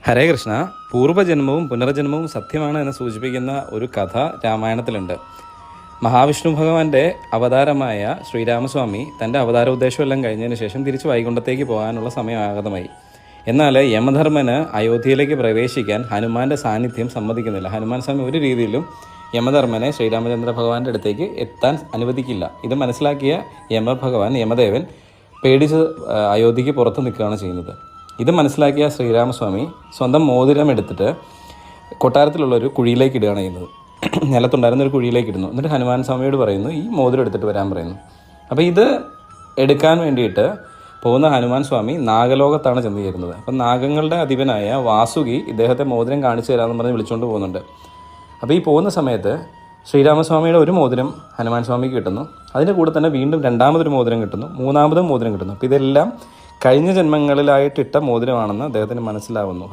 ഹരേ കൃഷ്ണ. പൂർവ്വജന്മവും പുനർജന്മവും സത്യമാണ് എന്ന് സൂചിപ്പിക്കുന്ന ഒരു കഥ രാമായണത്തിലുണ്ട്. മഹാവിഷ്ണു ഭഗവാന്റെ അവതാരമായ ശ്രീരാമസ്വാമി തൻ്റെ അവതാര ഉദ്ദേശമെല്ലാം കഴിഞ്ഞതിന് ശേഷം തിരിച്ച് വൈകുണ്ഠത്തേക്ക് പോകാനുള്ള സമയം ആഗതമായി. എന്നാൽ യമധർമ്മന് അയോധ്യയിലേക്ക് പ്രവേശിക്കാൻ ഹനുമാന്റെ സാന്നിധ്യം സമ്മതിക്കുന്നില്ല. ഹനുമാൻ സ്വാമി ഒരു രീതിയിലും യമധർമ്മനെ ശ്രീരാമചന്ദ്ര ഭഗവാന്റെ അടുത്തേക്ക് എത്താൻ അനുവദിക്കില്ല. ഇത് മനസ്സിലാക്കിയ യമദേവൻ പേടിച്ച് അയോധ്യയ്ക്ക് പുറത്ത് നിൽക്കുകയാണ് ചെയ്യുന്നത്. ഇത് മനസ്സിലാക്കിയ ശ്രീരാമസ്വാമി സ്വന്തം മോതിരം എടുത്തിട്ട് കൊട്ടാരത്തിലുള്ളൊരു കുഴിയിലേക്ക് ഇടുകയാണ് ചെയ്യുന്നത്. നിലത്തുണ്ടായിരുന്ന ഒരു കുഴിയിലേക്ക് ഇടുന്നു. എന്നിട്ട് ഹനുമാൻ സ്വാമിയോട് പറയുന്നു, ഈ മോതിരം എടുത്തിട്ട് വരാൻ പറയുന്നു. അപ്പോൾ ഇത് എടുക്കാൻ വേണ്ടിയിട്ട് പോകുന്ന ഹനുമാൻ സ്വാമി നാഗലോകത്താണ് ചെന്ന് ചേരുന്നത്. അപ്പം നാഗങ്ങളുടെ അധിപനായ വാസുകി ഇദ്ദേഹത്തെ മോതിരം കാണിച്ചു തരാമെന്ന് പറഞ്ഞ് വിളിച്ചുകൊണ്ട് പോകുന്നുണ്ട്. അപ്പോൾ ഈ പോകുന്ന സമയത്ത് ശ്രീരാമസ്വാമിയുടെ ഒരു മോതിരം ഹനുമാൻ സ്വാമിക്ക് കിട്ടുന്നു. അതിൻ്റെ കൂടെ തന്നെ വീണ്ടും രണ്ടാമതൊരു മോതിരം കിട്ടുന്നു, മൂന്നാമതും മോതിരം കിട്ടുന്നു. അപ്പോൾ ഇതെല്ലാം കഴിഞ്ഞ ജന്മങ്ങളിലായിട്ടിട്ട മോതിരമാണെന്ന് അദ്ദേഹത്തിന് മനസ്സിലാവുന്നു.